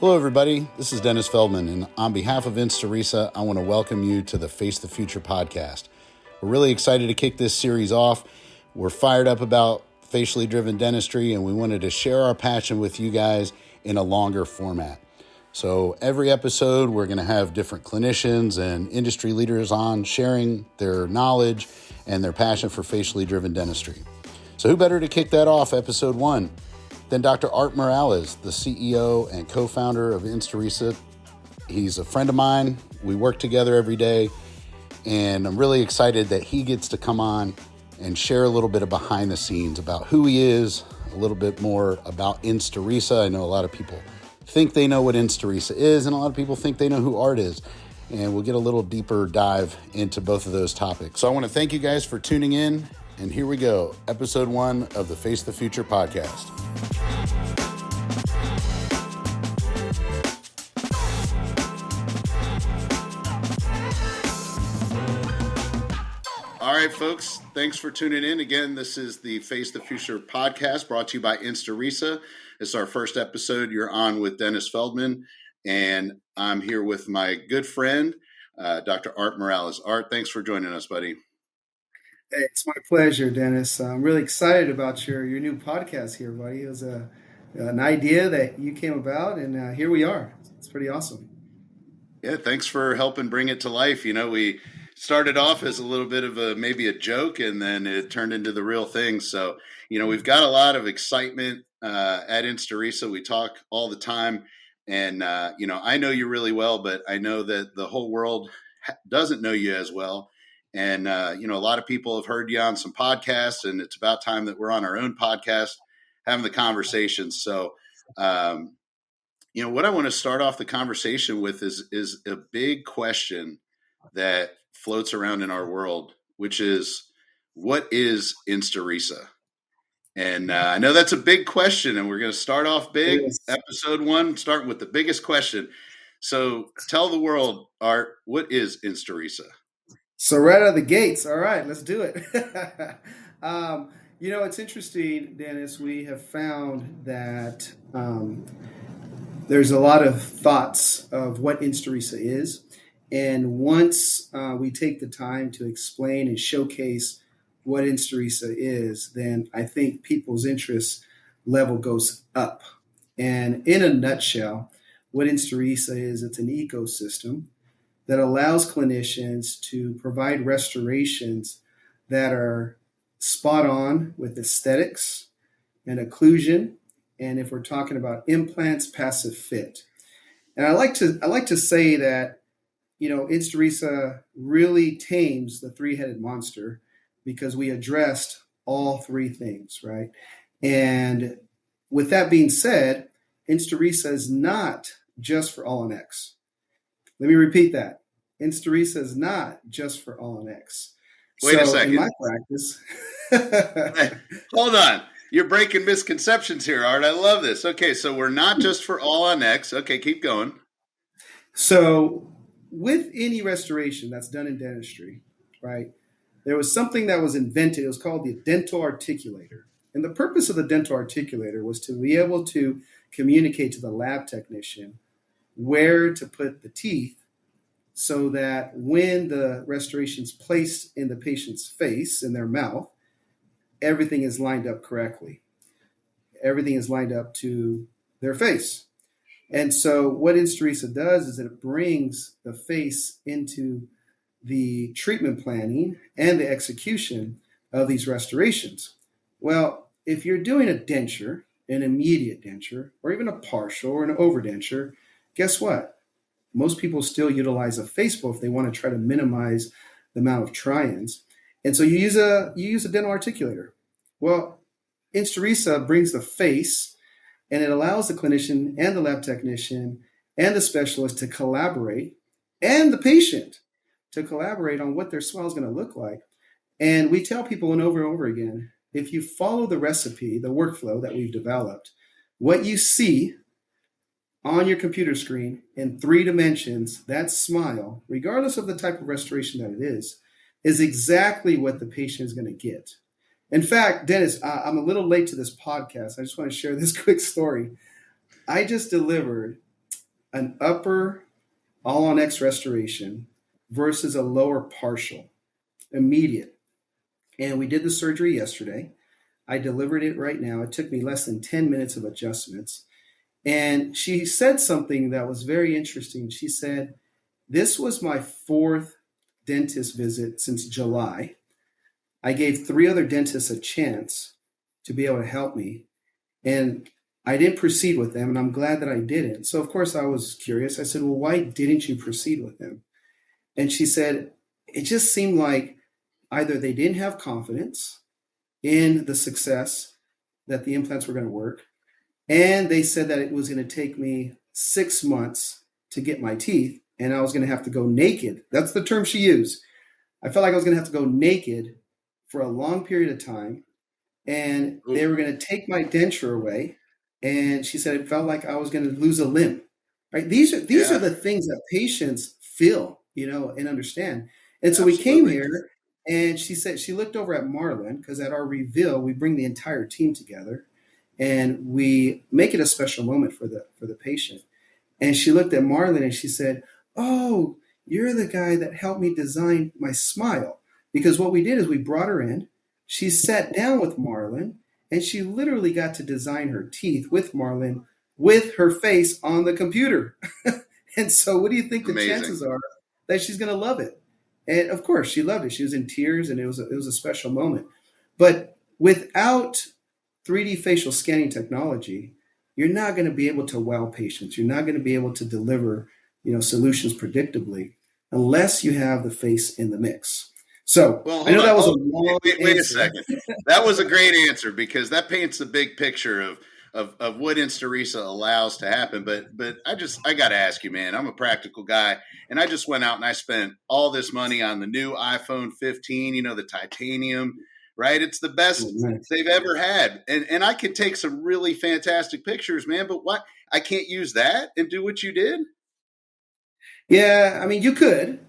Hello, everybody. This is Dennis Feldman, and on behalf of InstaRisa, I want to welcome you to the Face the Future podcast. We're really excited to kick this series off. We're fired up about facially driven dentistry, and we wanted to share our passion with you guys in a longer format. So every episode, we're going to have different clinicians and industry leaders on sharing their knowledge and their passion for facially driven dentistry. So who better to kick that off, episode 1? Then Dr. Art Mirelez, the CEO and co-founder of InstaRisa. He's a friend of mine. We work together every day, and I'm really excited that he gets to come on and share a little bit of behind the scenes about who he is, a little bit more about InstaRisa. I know a lot of people think they know what InstaRisa is, and a lot of people think they know who Art is. And we'll get a little deeper dive into both of those topics. So I want to thank you guys for tuning in. And here we go, episode 1 of the Face the Future podcast. All right, folks, thanks for tuning in. Again, this is the Face the Future podcast brought to you by InstaRisa. It's our first episode. You're on with Dennis Feldman, and I'm here with my good friend, Dr. Art Mirelez. Art, thanks for joining us, buddy. Hey, it's my pleasure, Dennis. I'm really excited about your new podcast here, buddy. It was an idea that you came about, and here we are. It's pretty awesome. Yeah, thanks for helping bring it to life. You know, we started off as a little bit of maybe a joke, and then it turned into the real thing. So, you know, we've got a lot of excitement at InstaRisa. We talk all the time, and, you know, I know you really well, but I know that the whole world doesn't know you as well. And, you know, a lot of people have heard you on some podcasts, and it's about time that we're on our own podcast having the conversations. So, you know, what I want to start off the conversation with is a big question that floats around in our world, which is, what is InstaRisa? And I know that's a big question, and we're going to start off big. Yes. Episode 1, starting with the biggest question. So tell the world, Art, what is InstaRisa? So right out of the gates, all right, let's do it. You know, it's interesting, Dennis. We have found that there's a lot of thoughts of what InstaRisa is. And once we take the time to explain and showcase what InstaRisa is, then I think people's interest level goes up. And in a nutshell, what InstaRisa is, it's an ecosystem that allows clinicians to provide restorations that are spot on with aesthetics and occlusion, and if we're talking about implants, passive fit. And I like to say that, you know, InstaRisa really tames the three-headed monster because we addressed all three things, right? And with that being said, InstaRisa is not just for all on X. Let me repeat that. InstaRisa is not just for all on X. Wait a second. In my practice. Hold on. You're breaking misconceptions here, Art. I love this. Okay, so we're not just for all on X. Okay, keep going. So with any restoration that's done in dentistry, right, there was something that was invented. It was called the dental articulator. And the purpose of the dental articulator was to be able to communicate to the lab technician where to put the teeth so that when the restoration is placed in the patient's face, in their mouth, everything is lined up correctly. Everything is lined up to their face. And so what InstaRisa does is it brings the face into the treatment planning and the execution of these restorations. Well, if you're doing a denture, an immediate denture, or even a partial or an overdenture, guess what? Most people still utilize a face bow if they want to try to minimize the amount of try-ins. And so you use a dental articulator. Well, InstaRisa brings the face, and it allows the clinician and the lab technician and the specialist to collaborate, and the patient to collaborate on what their smile is going to look like. And we tell people over and over again, if you follow the recipe, the workflow that we've developed, what you see on your computer screen in 3 dimensions, that smile, regardless of the type of restoration that it is exactly what the patient is going to get. In fact, Dennis, I'm a little late to this podcast. I just want to share this quick story. I just delivered an upper all on X restoration versus a lower partial, immediate. And we did the surgery yesterday. I delivered it right now. It took me less than 10 minutes of adjustments. And she said something that was very interesting. She said, "This was my fourth dentist visit since July. I gave three other dentists a chance to be able to help me. And I didn't proceed with them. And I'm glad that I didn't." So, of course, I was curious. I said, "Well, why didn't you proceed with them?" And she said, "It just seemed like either they didn't have confidence in the success that the implants were going to work, and they said that it was going to take me 6 months to get my teeth, and I was going to have to go naked." That's the term she used. I felt like I was going to have to go naked for a long period of time, and they were going to take my denture away. And she said it felt like I was going to lose a limb. Right? These are the things that patients feel, and understand. And so we came here, and she said she looked over at Marlon, because at our reveal we bring the entire team together, and we make it a special moment for the patient. And she looked at Marlon and she said, "Oh, you're the guy that helped me design my smile." Because what we did is we brought her in, she sat down with Marlon, and she literally got to design her teeth with Marlon with her face on the computer. And so what do you think the chances are that she's going to love it? And of course, she loved it. She was in tears, and it was a special moment. But without 3D facial scanning technology, you're not going to be able to wow patients. You're not going to be able to deliver, solutions predictably unless you have the face in the mix. So I know that was a long answer. Wait a second. That was a great answer, because that paints the big picture of what InstaRisa allows to happen. But I got to ask you, man, I'm a practical guy, and I just went out and I spent all this money on the new iPhone 15, the titanium, right? It's the best they've ever had. And I could take some really fantastic pictures, man, but what? I can't use that and do what you did? Yeah, I mean, you could.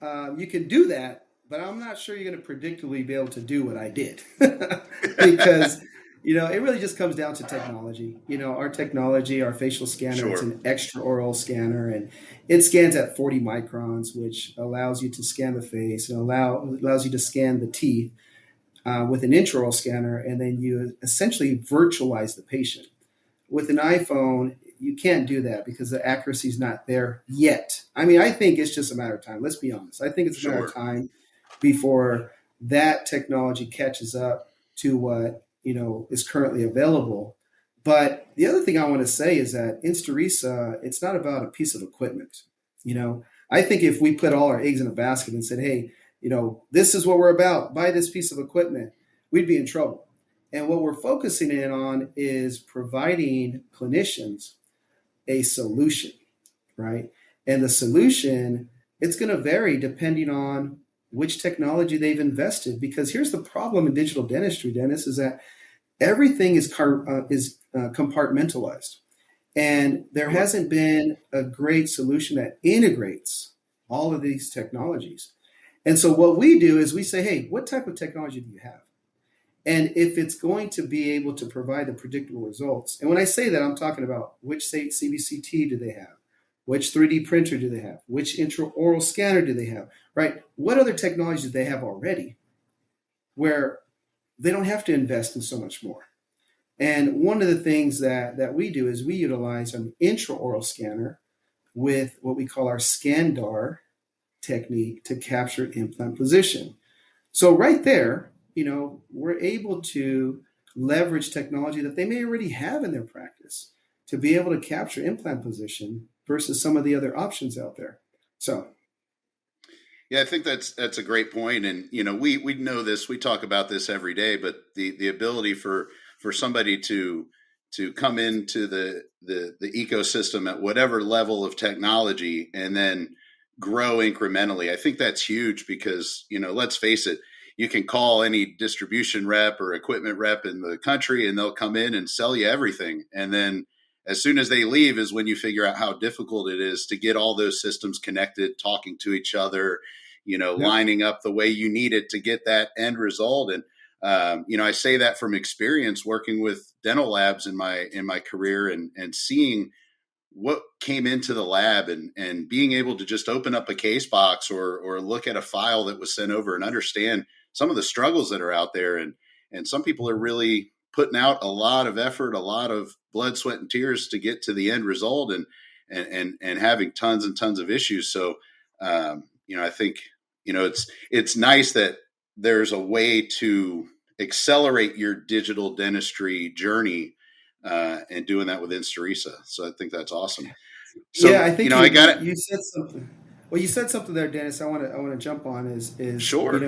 You can do that, but I'm not sure you're going to predictably be able to do what I did. Because, it really just comes down to technology. Our technology, our facial scanner, it's an extraoral scanner, and it scans at 40 microns, which allows you to scan the face and allows you to scan the teeth with an intraoral scanner, and then you essentially virtualize the patient. With an iPhone, you can't do that because the accuracy is not there yet. I mean, I think it's just a matter of time. Let's be honest. I think it's a matter of time before that technology catches up to what, is currently available. But the other thing I want to say is that InstaRisa, it's not about a piece of equipment. I think if we put all our eggs in a basket and said, "Hey, this is what we're about, buy this piece of equipment," we'd be in trouble. And what we're focusing in on is providing clinicians a solution, right? And the solution, it's going to vary depending on which technology they've invested. Because here's the problem in digital dentistry, Dennis, is that everything is compartmentalized. And there hasn't been a great solution that integrates all of these technologies. And so what we do is we say, "Hey, what type of technology do you have? And if it's going to be able to provide the predictable results," and when I say that, I'm talking about which CBCT do they have? Which 3D printer do they have? Which intraoral scanner do they have? Right? What other technologies do they have already where they don't have to invest in so much more? And one of the things that we do is we utilize an intraoral scanner with what we call our ScanDAR technique to capture implant position. So right there, we're able to leverage technology that they may already have in their practice to be able to capture implant position versus some of the other options out there. So, yeah, I think that's a great point. And, we know this, we talk about this every day, but the ability for somebody to come into the ecosystem at whatever level of technology and then grow incrementally, I think that's huge because, let's face it, you can call any distribution rep or equipment rep in the country and they'll come in and sell you everything. And then as soon as they leave is when you figure out how difficult it is to get all those systems connected, talking to each other, lining up the way you need it to get that end result. And, I say that from experience working with dental labs in my career and seeing what came into the lab, and being able to just open up a case box or look at a file that was sent over and understand some of the struggles that are out there. And some people are really putting out a lot of effort, a lot of blood, sweat, and tears to get to the end result, and having tons and tons of issues. So, I think, it's nice that there's a way to accelerate your digital dentistry journey, and doing that with InstaRisa. So I think that's awesome. So, Yeah, I think I got it. you said something. Well, you said something there, Dennis. I want to jump on is Sure.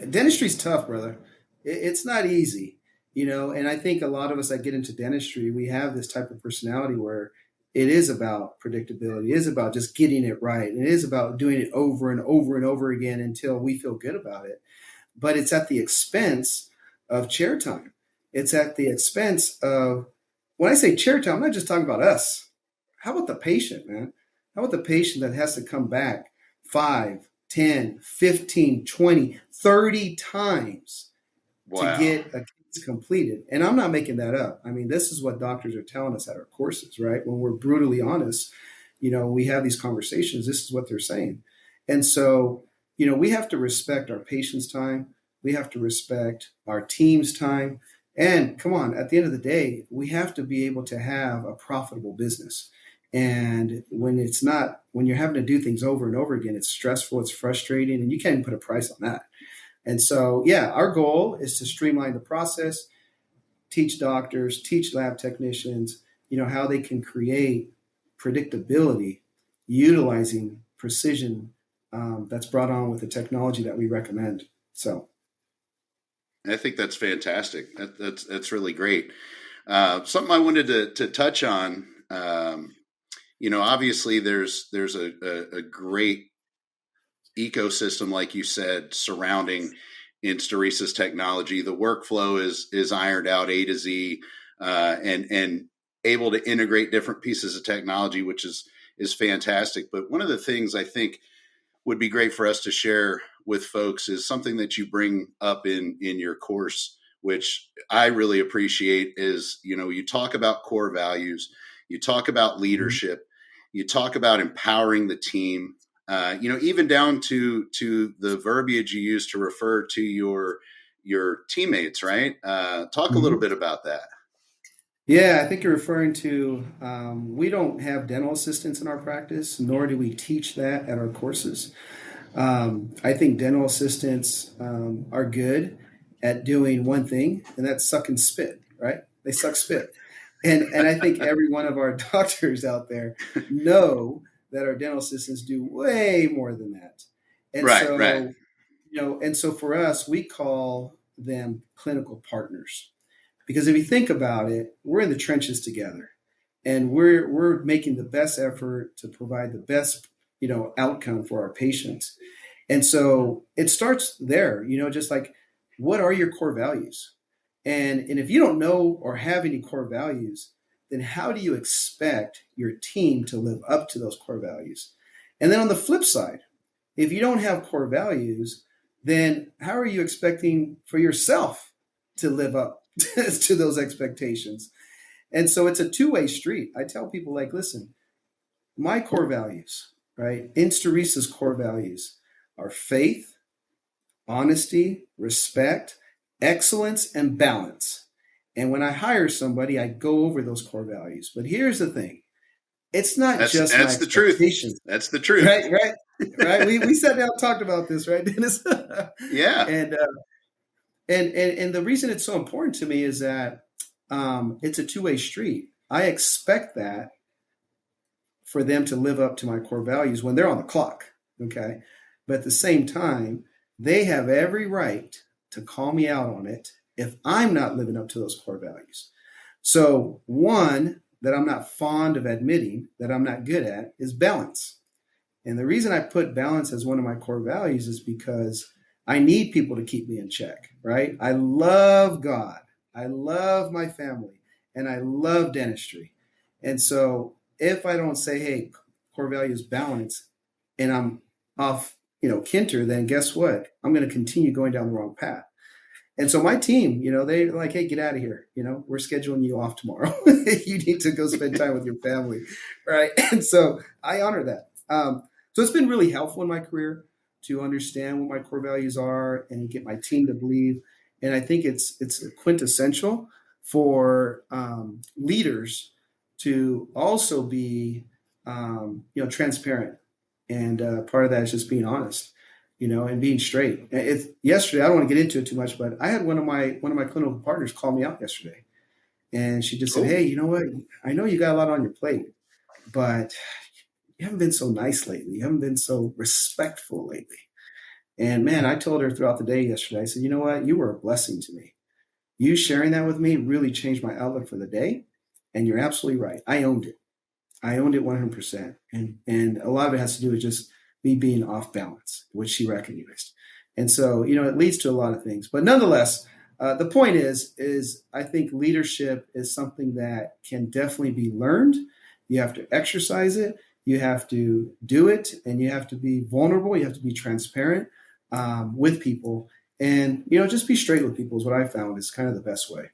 dentistry's tough, brother. It's not easy, and I think a lot of us that get into dentistry, we have this type of personality where it is about predictability, it is about just getting it right, and it is about doing it over and over and over again until we feel good about it. But it's at the expense of chair time. It's at the expense of, when I say chair time, I'm not just talking about us. How about the patient, man? How about the patient that has to come back 5, 10, 15, 20, 30 times Wow. to get a case completed? And I'm not making that up. I mean, this is what doctors are telling us at our courses, right? When we're brutally honest, we have these conversations. This is what they're saying. And so, we have to respect our patients' time. We have to respect our team's time. And come on, at the end of the day, we have to be able to have a profitable business. And when you're having to do things over and over again, it's stressful, it's frustrating, and you can't even put a price on that. And so, yeah, our goal is to streamline the process, teach doctors, teach lab technicians, how they can create predictability utilizing precision that's brought on with the technology that we recommend. So I think that's fantastic. That's really great. Something I wanted to touch on. Obviously there's a great ecosystem, like you said, surrounding InstaRisa's technology. The workflow is ironed out A to Z, and able to integrate different pieces of technology, which is fantastic. But one of the things I think would be great for us to share with folks is something that you bring up in your course, which I really appreciate, is, you talk about core values, you talk about leadership, you talk about empowering the team, even down to the verbiage you use to refer to your teammates, right? Talk a little bit about that. Yeah, I think you're referring to, we don't have dental assistants in our practice, nor do we teach that at our courses. I think dental assistants are good at doing one thing, and that's suck and spit, right? They suck spit. And I think every one of our doctors out there know that our dental assistants do way more than that. And Right. And so for us, we call them clinical partners. Because if you think about it, we're in the trenches together, and we're making the best effort to provide the best, outcome for our patients. And so it starts there, just like, what are your core values? And if you don't know or have any core values, then how do you expect your team to live up to those core values? And then on the flip side, if you don't have core values, then how are you expecting for yourself to live up to those expectations? And so it's a two-way street. I tell people, like, listen, my core values, right? InstaRisa's core values are faith, honesty, respect, excellence, and balance. And when I hire somebody, I go over those core values. But here's the thing. It's not That's just the my truth. expectations. That's the truth. Right. We sat down and talked about this, right, Dennis? Yeah. And the reason it's so important to me is that it's a two-way street. I expect that for them to live up to my core values when they're on the clock. Okay. But at the same time, they have every right to call me out on it if I'm not living up to those core values. So one that I'm not fond of admitting that I'm not good at is balance. And the reason I put balance as one of my core values is because I need people to keep me in check, right? I love God. I love my family, and I love dentistry. And so if I don't say, hey, core value is balance, and I'm off, Kinter, then guess what? I'm going to continue going down the wrong path. And so my team, they're like, hey, get out of here. We're scheduling you off tomorrow. You need to go spend time with your family. Right. And so I honor that. So it's been really helpful in my career to understand what my core values are and get my team to believe. And I think it's quintessential for leaders to also be, transparent. And part of that is just being honest, and being straight. Yesterday, I don't want to get into it too much, but I had one of my clinical partners call me out yesterday, and she just said, Oh, "Hey, you know what? I know you got a lot on your plate, but you haven't been so nice lately. You haven't been so respectful lately." And man, I told her throughout the day yesterday, I said, "You know what? You were a blessing to me. You sharing that with me really changed my outlook for the day. And you're absolutely right. I owned it. I owned it 100%. And a lot of it has to do with just me being off balance, which she recognized. And so, it leads to a lot of things. But nonetheless, the point is I think leadership is something that can definitely be learned. You have to exercise it. You have to do it, and you have to be vulnerable. You have to be transparent with people, and just be straight with people is what I found is kind of the best way.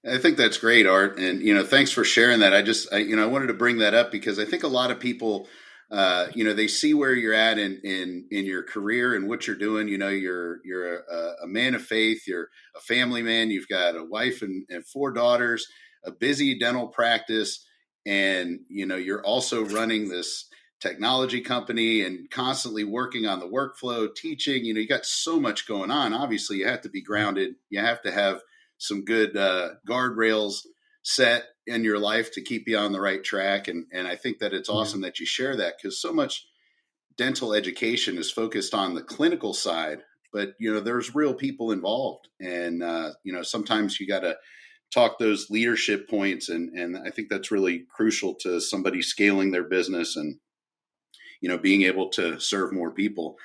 I think that's great, Art, and thanks for sharing that. I wanted to bring that up because I think a lot of people, they see where you're at in your career and what you're doing. You're a man of faith. You're a family man. You've got a wife and 4 daughters, a busy dental practice, and you're also running this technology company and constantly working on the workflow, teaching. You got so much going on. Obviously, you have to be grounded. You have to have some good guardrails set in your life to keep you on the right track. And I think that it's awesome that you share that, because so much dental education is focused on the clinical side, but there's real people involved. And sometimes you got to talk those leadership points. And I think that's really crucial to somebody scaling their business and being able to serve more people.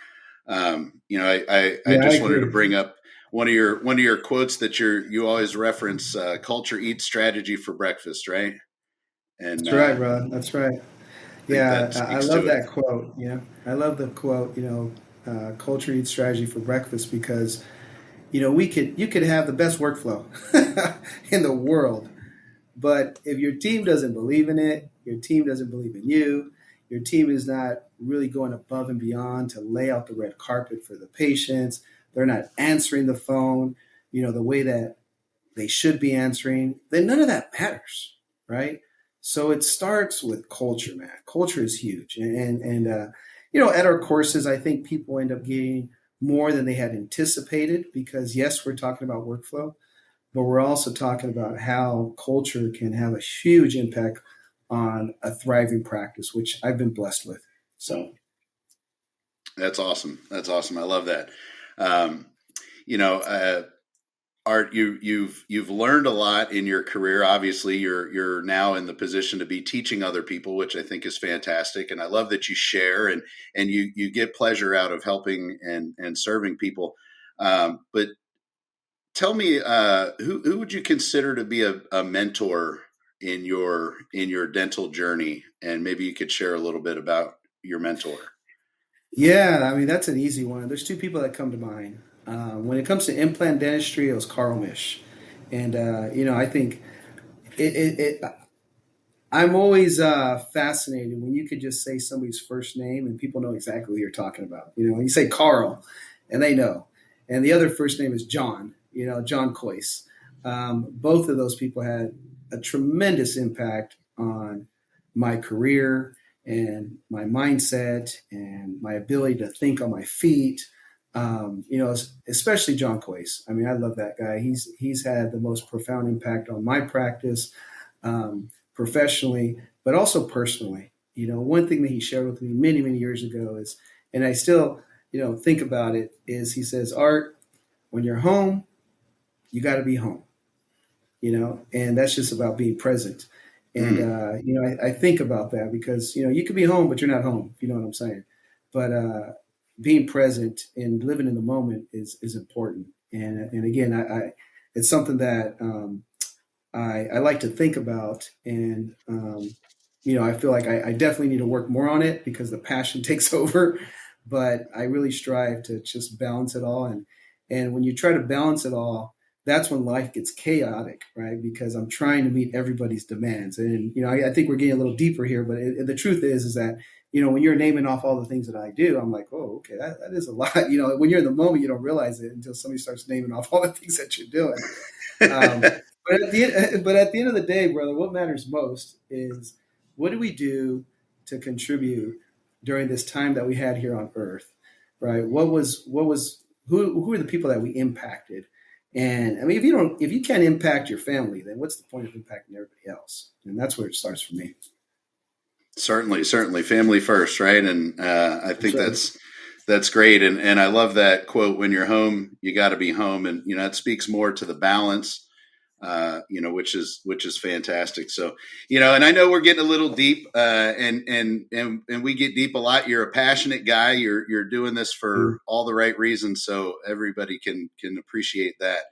I I just wanted to agree. bring up one of your quotes that you always reference: culture eats strategy for breakfast, right? And That's right, bro. That's right. I think Yeah, that I speaks love to it. that quote. I love the quote. Culture eats strategy for breakfast because you could have the best workflow in the world, but if your team doesn't believe in it, your team doesn't believe in you, your team is not really going above and beyond to lay out the red carpet for the patients. They're not answering the phone, the way that they should be answering, then none of that matters, right? So it starts with culture, man. Culture is huge, and at our courses, I think people end up getting more than they had anticipated because yes, we're talking about workflow, but we're also talking about how culture can have a huge impact on a thriving practice, which I've been blessed with. So That's awesome. That's awesome. I love that. Um, you know, Art, you've learned a lot in your career. Obviously, you're now in the position to be teaching other people, which I think is fantastic. And I love that you share and you get pleasure out of helping and serving people. But tell me, who would you consider to be a mentor in your dental journey? And maybe you could share a little bit about your mentor. yeah, I mean that's an easy one. There's 2 people that come to mind. When it comes to implant dentistry, it was Carl Mish, and I think it I'm always fascinated when you could just say somebody's first name and people know exactly who you're talking about. When you say Carl, and they know, and the other first name is John. John Coyce. Both of those people had a tremendous impact on my career and my mindset and my ability to think on my feet. Especially John Coyce. I mean, I love that guy. He's had the most profound impact on my practice. Professionally, but also personally. One thing that he shared with me many, many years ago is, and I still, think about it, is he says, Art, when you're home, you got to be home, and that's just about being present. And, Mm, I think about that because, you could be home, but you're not home, if you know what I'm saying. But being present and living in the moment is important. And again, it's something that I like to think about, and I feel like I definitely need to work more on it because the passion takes over. But I really strive to just balance it all, And when you try to balance it all, that's when life gets chaotic, right? Because I'm trying to meet everybody's demands. And, I think we're getting a little deeper here, but the truth is that, when you're naming off all the things that I do, I'm like, oh, okay, that is a lot. When you're in the moment, you don't realize it until somebody starts naming off all the things that you're doing. But at the end of the day, brother, what matters most is what do we do to contribute during this time that we had here on Earth, right? Who are the people that we impacted? And I mean, if you can't impact your family, then what's the point of impacting everybody else? And that's where it starts for me. Certainly, family first, right? And I think that's great. And I love that quote: "When you're home, you got to be home." And it speaks more to the balance, which is fantastic. So, and I know we're getting a little deep, and we get deep a lot. You're a passionate guy. You're doing this for all the right reasons, so everybody can appreciate that.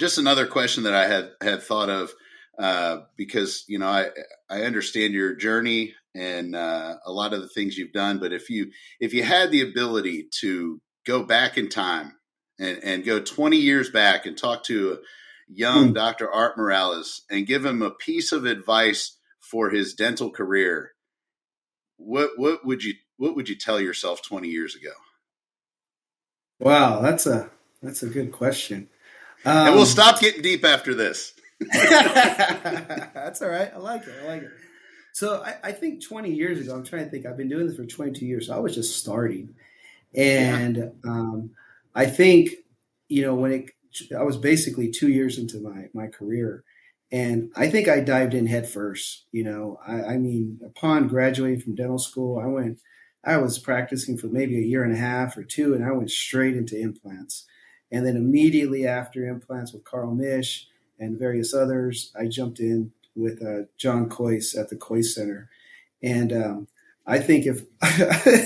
Just another question that I had thought of. Because I understand your journey and a lot of the things you've done, but if you had the ability to go back in time and go 20 years back and talk to a young Dr. Art Mirelez and give him a piece of advice for his dental career, what would you tell yourself 20 years ago? Wow, that's a good question. And we'll stop getting deep after this. That's all right. I like it. So I think 20 years ago, I'm trying to think, I've been doing this for 22 years. So I was just starting. And I think, I was basically 2 years into my career. And I think I dived in head first. I mean, upon graduating from dental school, I was practicing for maybe a year and a half or two, and I went straight into implants. And then immediately after implants with Carl Misch and various others, I jumped in with John Coyce at the Coyce Center. And I think if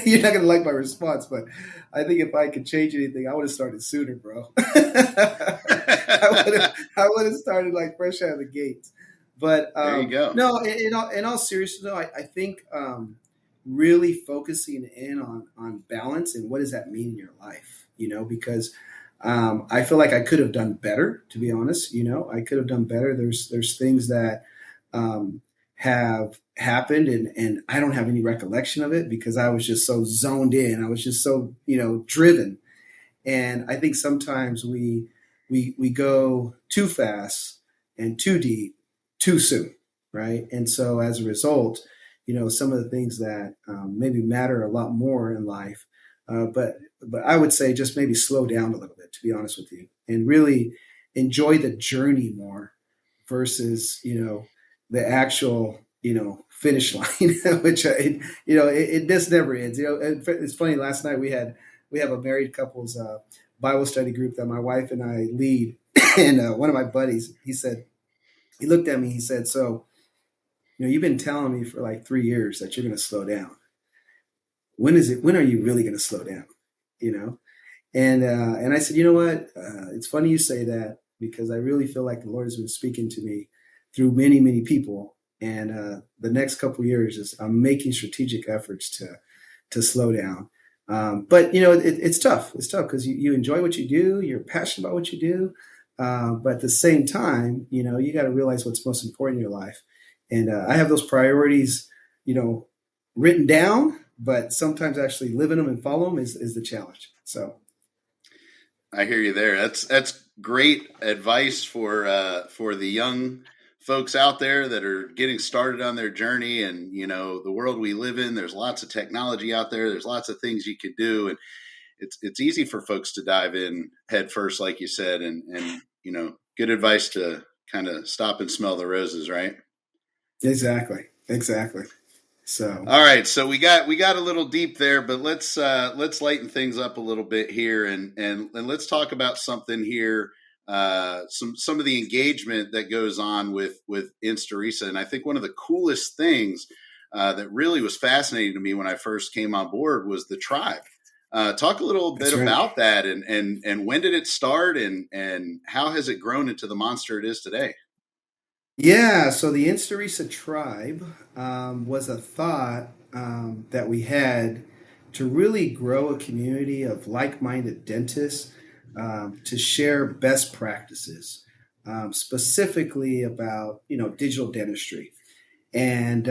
you're not going to like my response, but I think if I could change anything, I would have started sooner, bro. I would have started like fresh out of the gates. But there you go. No, in all seriousness, though, I think really focusing in on balance and what does that mean in your life, because I feel like I could have done better, to be honest. I could have done better. There's things that have happened and I don't have any recollection of it because I was just so zoned in. I was just so, driven. And I think sometimes we go too fast and too deep too soon, right? And so as a result, some of the things that maybe matter a lot more in life, but I would say just maybe slow down a little bit, to be honest with you, and really enjoy the journey more versus, the actual, finish line, which, it just never ends. It's funny. Last night we have a married couples Bible study group that my wife and I lead. And one of my buddies, he looked at me, he said, so, you've been telling me for like 3 years that you're going to slow down. When are you really going to slow down? And I said, you know what? It's funny you say that because I really feel like the Lord has been speaking to me through many, many people. And the next couple of years I'm making strategic efforts to slow down. But it's tough. It's tough because you enjoy what you do. You're passionate about what you do. But at the same time, you got to realize what's most important in your life. And I have those priorities, written down, but sometimes actually living them and follow them is the challenge. So I hear you there. That's great advice for the young folks out there that are getting started on their journey. And, the world we live in, there's lots of technology out there. There's lots of things you could do. And it's easy for folks to dive in head first, like you said, and good advice to kind of stop and smell the roses, right? Exactly. So, all right. So we got a little deep there, but let's lighten things up a little bit here and let's talk about something here. Some of the engagement that goes on with InstaRisa. And I think one of the coolest things that really was fascinating to me when I first came on board was the tribe. Talk a little bit about that and when did it start and how has it grown into the monster it is today? Yeah, so the InstaRisa Tribe was a thought that we had to really grow a community of like-minded dentists, to share best practices, specifically about digital dentistry. And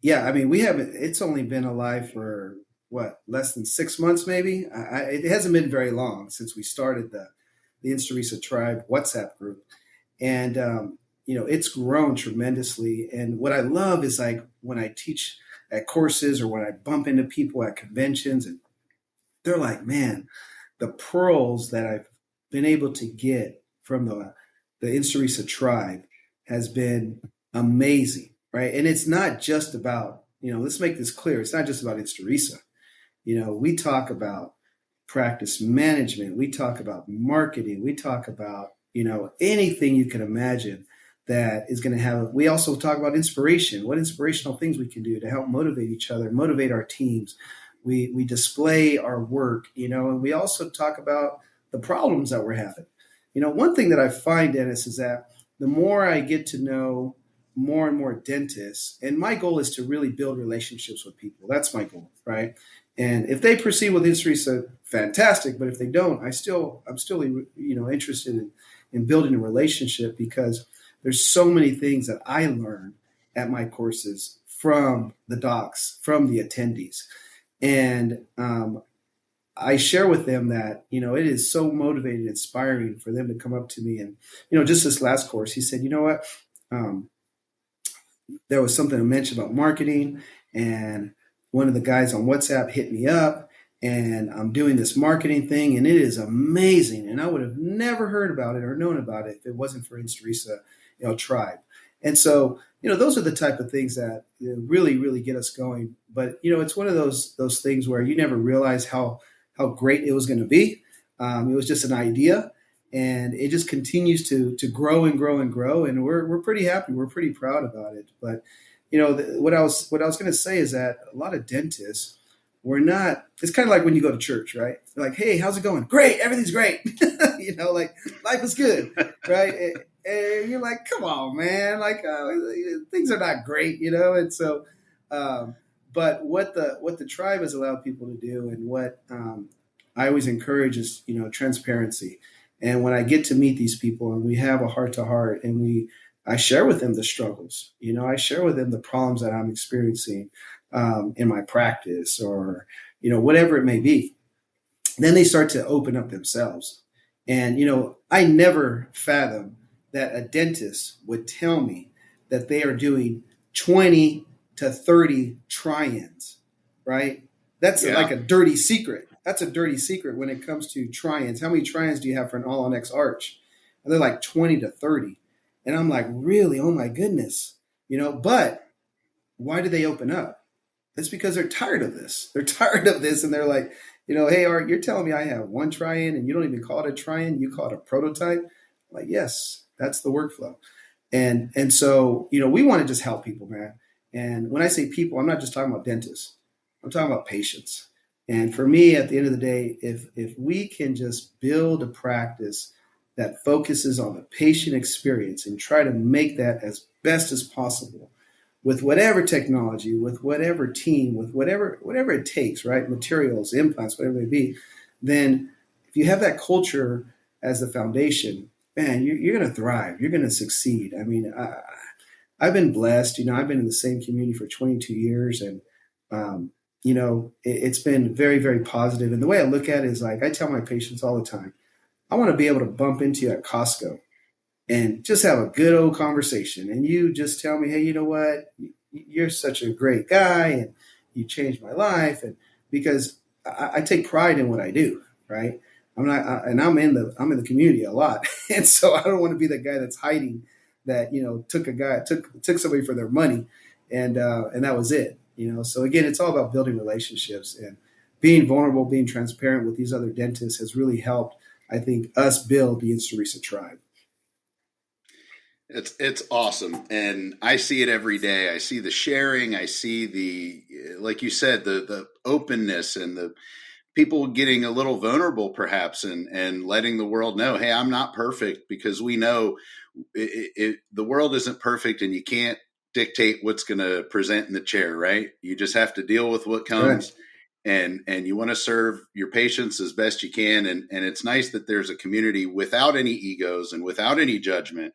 yeah, I mean, we haven't. It's only been alive for what, less than 6 months, maybe. It hasn't been very long since we started the InstaRisa Tribe WhatsApp group, and it's grown tremendously. And what I love is, like, when I teach at courses or when I bump into people at conventions, and they're like, "Man, the pearls that I've been able to get from the InstaRisa Tribe has been amazing." Right. And it's not just about, let's make this clear. It's not just about InstaRisa. We talk about practice management. We talk about marketing. We talk about, anything you can imagine that is going to have. We also talk about inspiration, what inspirational things we can do to help motivate each other, motivate our teams. We display our work, and we also talk about the problems that we're having. One thing that I find, Dennis, is that the more I get to know more and more dentists, and my goal is to really build relationships with people. That's my goal, right? And if they proceed with InstaRisa, fantastic. But if they don't, I'm still interested in building a relationship, because there's so many things that I learn at my courses from the docs, from the attendees. And I share with them that, it is so motivating, inspiring for them to come up to me. And, just this last course, he said, "You know what? There was something I mentioned about marketing, and one of the guys on WhatsApp hit me up, and I'm doing this marketing thing, and it is amazing. And I would have never heard about it or known about it if it wasn't for InstaRisa, Tribe." And so, those are the type of things that really, really get us going. But, it's one of those things where you never realize how great it was going to be. It was just an idea, and it just continues to grow and grow and grow. And we're pretty happy. We're pretty proud about it. But, what I was going to say is that a lot of dentists, we're not. It's kind of like when you go to church, right? They're like, "Hey, how's it going?" "Great, everything's great." Like, life is good, right? And you're like, "Come on, man! Like, things are not great, And so, but what the tribe has allowed people to do, and what I always encourage, is transparency. And when I get to meet these people, and we have a heart to heart, and I share with them the struggles, I share with them the problems that I'm experiencing in my practice, or whatever it may be, then they start to open up themselves. And I never fathomed that a dentist would tell me that they are doing 20 to 30 try-ins, right? That's like a dirty secret. That's a dirty secret when it comes to try-ins. How many try-ins do you have for an all-on-X arch? And they're like 20 to 30. And I'm like, really? Oh my goodness. But why do they open up? It's because they're tired of this. They're tired of this. And they're like, "Hey, Art, you're telling me I have one try-in, and you don't even call it a try-in, you call it a prototype?" I'm like, yes, that's the workflow. And so, we want to just help people, man. And when I say people, I'm not just talking about dentists. I'm talking about patients. And for me, at the end of the day, if we can just build a practice that focuses on the patient experience and try to make that as best as possible, with whatever technology, with whatever team, with whatever it takes, right? Materials, implants, whatever it may be, then if you have that culture as the foundation, man, you're going to thrive. You're going to succeed. I mean, I've been blessed. I've been in the same community for 22 years, and it's been very, very positive. And the way I look at it is, like, I tell my patients all the time, I want to be able to bump into you at Costco and just have a good old conversation. And you just tell me, "Hey, you know what? You're such a great guy, and you changed my life." And because I take pride in what I do, right? I'm in the community a lot. And so I don't want to be the guy that's hiding that, took somebody for their money, and that was it. So again, it's all about building relationships, and being vulnerable, being transparent with these other dentists has really helped, I think, us build the InstaRisa Tribe. It's awesome. And I see it every day. I see the sharing. I see like you said, the openness, and the people getting a little vulnerable perhaps, and letting the world know, "Hey, I'm not perfect," because we know the world isn't perfect, and you can't dictate what's going to present in the chair, right? You just have to deal with what comes. Right. and you want to serve your patients as best you can. And it's nice that there's a community without any egos and without any judgment,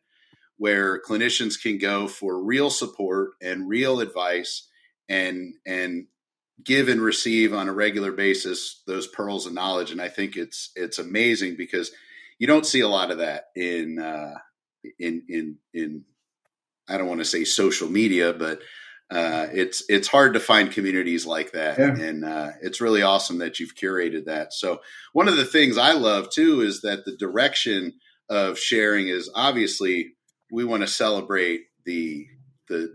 where clinicians can go for real support and real advice, and give and receive on a regular basis those pearls of knowledge. And I think it's amazing, because you don't see a lot of that in I don't want to say social media, but it's hard to find communities like that. Yeah. And it's really awesome that you've curated that. So one of the things I love too is that the direction of sharing is, obviously we want to celebrate the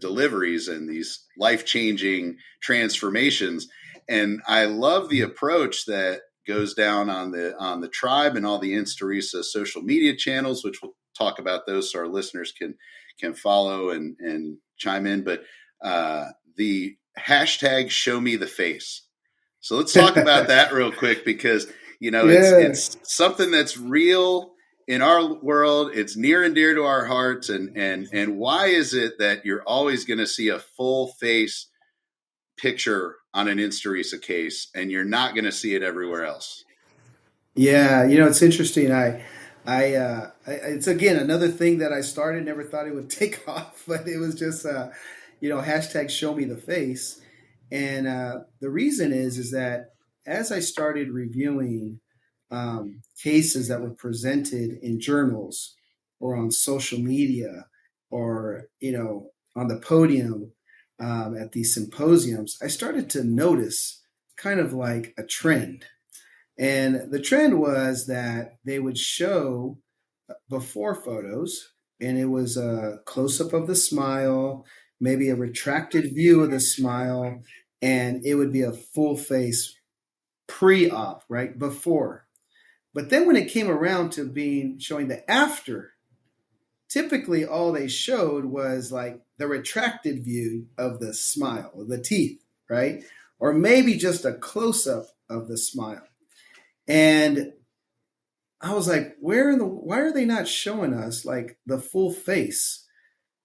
deliveries and these life-changing transformations. And I love the approach that goes down on the tribe and all the InstaRisa social media channels, which we'll talk about those so our listeners can follow and chime in. But the hashtag show me the face. So let's talk about that real quick, because, it's something that's real in our world. It's near and dear to our hearts. And why is it that you're always going to see a full face picture on an InstaRisa case, and you're not going to see it everywhere else? Yeah, it's interesting. It's again another thing that I started. Never thought it would take off, but it was just, hashtag show me the face. And the reason is that as I started reviewing cases that were presented in journals or on social media, or on the podium at these symposiums, I started to notice kind of like a trend. And the trend was that they would show before photos, and it was a close-up of the smile, maybe a retracted view of the smile, and it would be a full face pre-op, right, before. But then when it came around to showing the after, typically all they showed was like the retracted view of the smile, the teeth, right? Or maybe just a close-up of the smile. And I was like, why are they not showing us like the full face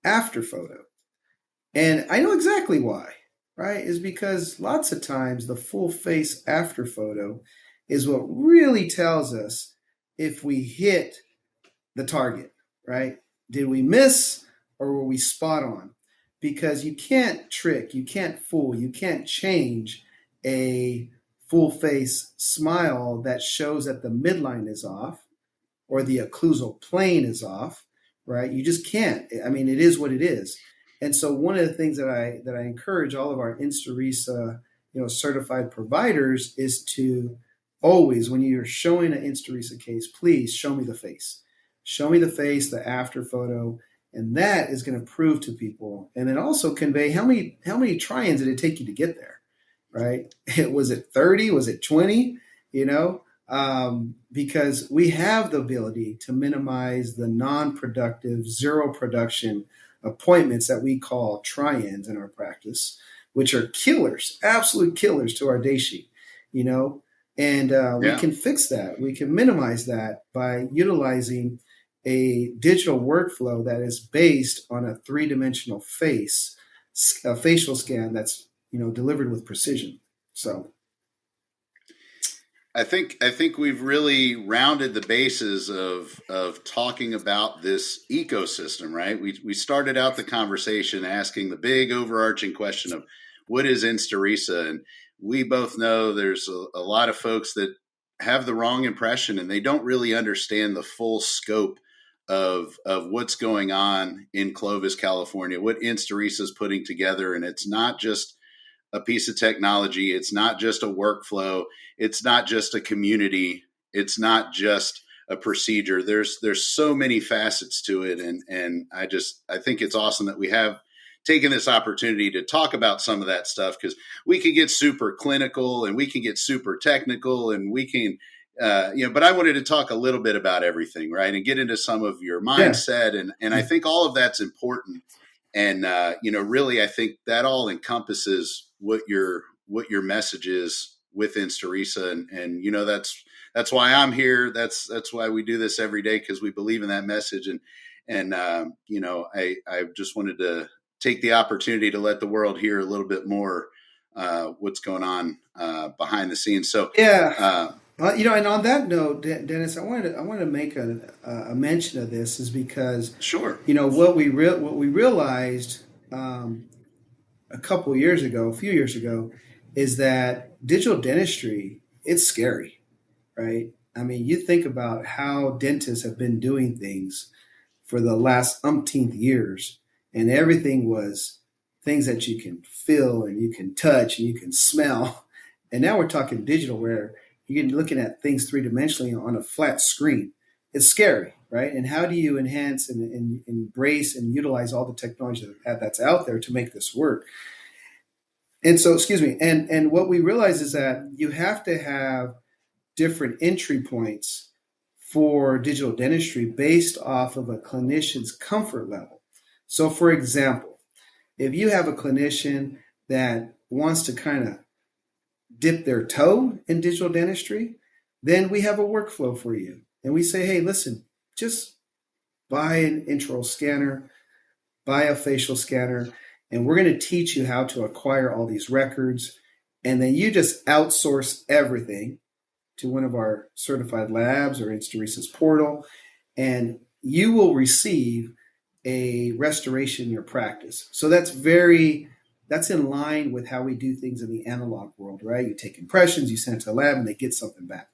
after photo? And I know exactly why, right? Is because lots of times the full face after photo is what really tells us if we hit the target, right? Did we miss, or were we spot on? Because you can't trick, you can't fool, you can't change a full face smile that shows that the midline is off or the occlusal plane is off, right? You just can't. I mean, it is what it is. And so one of the things that I encourage all of our InstaRisa, certified providers is to always, when you're showing an InstaRisa case, please show me the face. Show me the face, the after photo, and that is going to prove to people, and then also convey how many try-ins did it take you to get there, right? Was it 30? Was it 20? Because we have the ability to minimize the non-productive, zero production appointments that we call try-ins in our practice, which are killers, absolute killers to our day sheet, and we can fix that. We can minimize that by utilizing a digital workflow that is based on a three-dimensional face, a facial scan that's delivered with precision. So I think we've really rounded the bases of talking about this ecosystem, right? We started out the conversation asking the big overarching question of what is InstaRisa, and we both know there's a lot of folks that have the wrong impression, and they don't really understand the full scope of what's going on in Clovis, California, what InstaRisa is putting together. And it's not just a piece of technology. It's not just a workflow. It's not just a community. It's not just a procedure. There's so many facets to it. And I think it's awesome that we have taken this opportunity to talk about some of that stuff, because we can get super clinical and we can get super technical, and we can, but I wanted to talk a little bit about everything, right? And get into some of your mindset. Yeah. And I think all of that's important. And, really, I think that all encompasses what your message is with InstaRisa. And that's why I'm here. That's why we do this every day, because we believe in that message. And I just wanted to take the opportunity to let the world hear a little bit more what's going on behind the scenes. So Yeah. And on that note, Dennis, I wanted to make a mention of this is because, sure. what we realized a few years ago, is that digital dentistry, it's scary, right? I mean, you think about how dentists have been doing things for the last umpteenth years, and everything was things that you can feel and you can touch and you can smell. And now we're talking digital, where you're looking at things three dimensionally on a flat screen. It's scary, right? And how do you enhance and embrace and utilize all the technology that's out there to make this work? And so, excuse me. And what we realize is that you have to have different entry points for digital dentistry based off of a clinician's comfort level. So, for example, if you have a clinician that wants to kind of dip their toe in digital dentistry, then we have a workflow for you. And we say, hey, listen, just buy an intraoral scanner, buy a facial scanner, and we're going to teach you how to acquire all these records. And then you just outsource everything to one of our certified labs or InstaRisa's portal, and you will receive a restoration in your practice. So that's in line with how we do things in the analog world, right? You take impressions, you send it to the lab, and they get something back.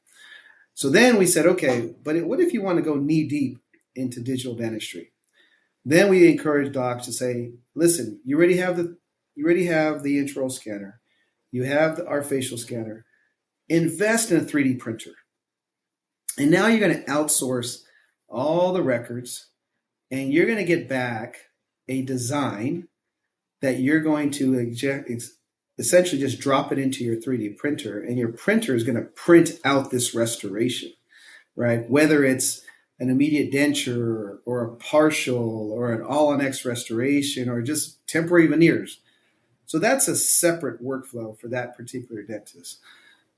So then we said, okay, but what if you want to go knee deep into digital dentistry? Then we encourage docs to say, listen, you already have the intraoral scanner, you have our facial scanner. Invest in a 3D printer. And now you're going to outsource all the records, and you're going to get back a design that you're going to essentially just drop it into your 3D printer, and your printer is going to print out this restoration, right? Whether it's an immediate denture or a partial or an all-on-X restoration or just temporary veneers. So that's a separate workflow for that particular dentist.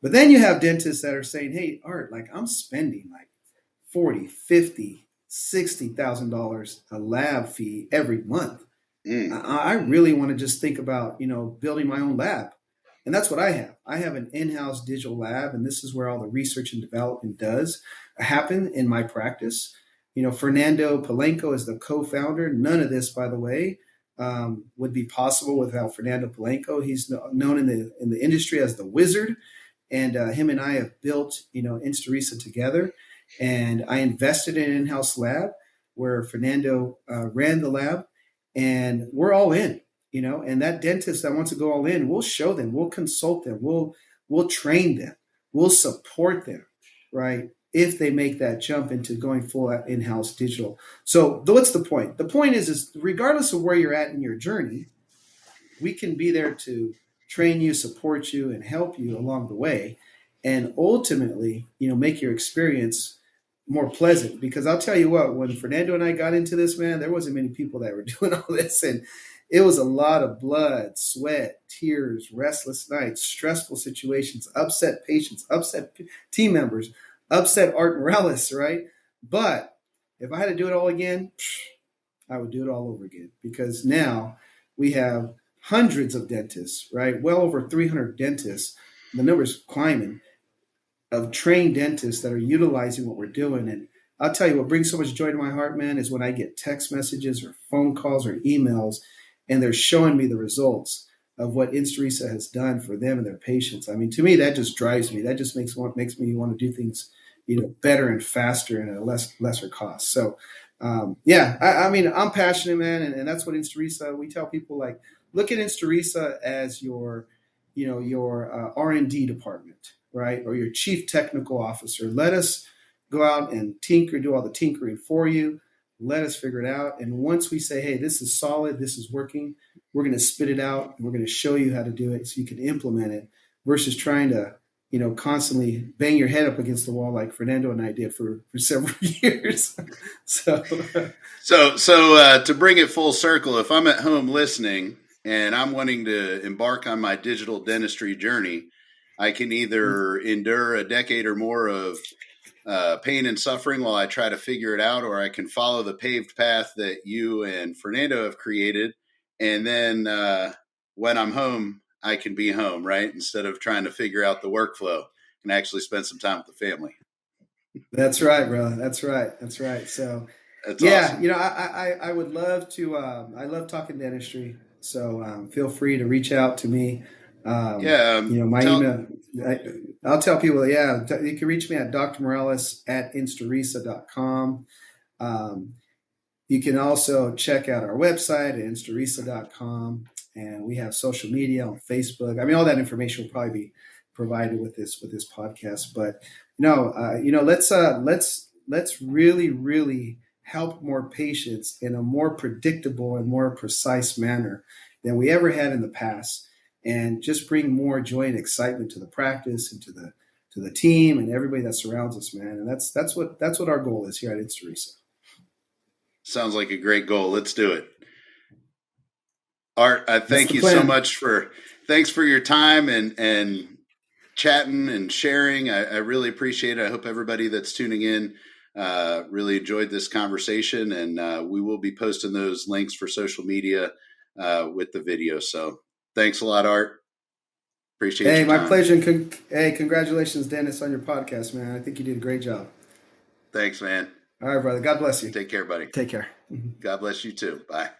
But then you have dentists that are saying, hey, Art, like I'm spending like $40,000, $50,000, $60,000 a lab fee every month. I really want to just think about, building my own lab. And that's what I have. I have an in-house digital lab, and this is where all the research and development does happen in my practice. Fernando Palenko is the co-founder. None of this, by the way, would be possible without Fernando Palenko. He's known in the industry as the Wizard. And him and I have built, InstaRisa together. And I invested in an in-house lab where Fernando ran the lab. And we're all in, And that dentist that wants to go all in, we'll show them, we'll consult them, we'll train them, we'll support them, right? If they make that jump into going full in-house digital. So what's the point? The point is regardless of where you're at in your journey, we can be there to train you, support you, and help you along the way, and ultimately, make your experience more pleasant. Because I'll tell you what, when Fernando and I got into this, man, there wasn't many people that were doing all this, and it was a lot of blood, sweat, tears, restless nights, stressful situations, upset patients, upset team members, upset Art Mirelez, right? But if I had to do it all again, I would do it all over again, because now we have hundreds of dentists, right? Well over 300 dentists. The number's climbing of trained dentists that are utilizing what we're doing. And I'll tell you what brings so much joy to my heart, man, is when I get text messages or phone calls or emails, and they're showing me the results of what InstaRisa has done for them and their patients. I mean, to me, that just drives me. That just makes me want to do things, better and faster and at a lesser cost. So, I mean, I'm passionate, man, and that's what InstaRisa. We tell people, like, look at InstaRisa as your R&D department, right? Or your chief technical officer. Let us go out and do all the tinkering for you. Let us figure it out. And once we say, hey, this is solid, this is working, we're going to spit it out, and we're going to show you how to do it so you can implement it, versus trying to, constantly bang your head up against the wall like Fernando and I did for several years. So to bring it full circle, if I'm at home listening and I'm wanting to embark on my digital dentistry journey, I can either endure a decade or more of pain and suffering while I try to figure it out, or I can follow the paved path that you and Fernando have created. And then when I'm home, I can be home, right? Instead of trying to figure out the workflow, and actually spend some time with the family. That's right, bro. That's right. That's right. So, That's yeah, awesome. you know, I would love to. I love talking dentistry. So feel free to reach out to me. Yeah. You know, my Tell. email. I'll tell people. Yeah, you can reach me at drmirelez@instarisa.com. Um, you can also check out our website at instarisa.com, and we have social media on Facebook. I mean, all that information will probably be provided with this podcast. But let's really help more patients in a more predictable and more precise manner than we ever had in the past, and just bring more joy and excitement to the practice and to the team and everybody that surrounds us, man. And that's what our goal is here at InstaRisa. Sounds like a great goal. Let's do it. Art, That's thank the you so plan. much thanks for your time and chatting and sharing. I really appreciate it. I hope everybody that's tuning in really enjoyed this conversation, and we will be posting those links for social media with the video. So thanks a lot, Art. Appreciate Hey, your my time. pleasure. And hey, congratulations, Dennis, on your podcast, man. I think you did a great job. Thanks, man. All right, brother. God bless you. Take care, buddy. Take care. God bless you too. Bye.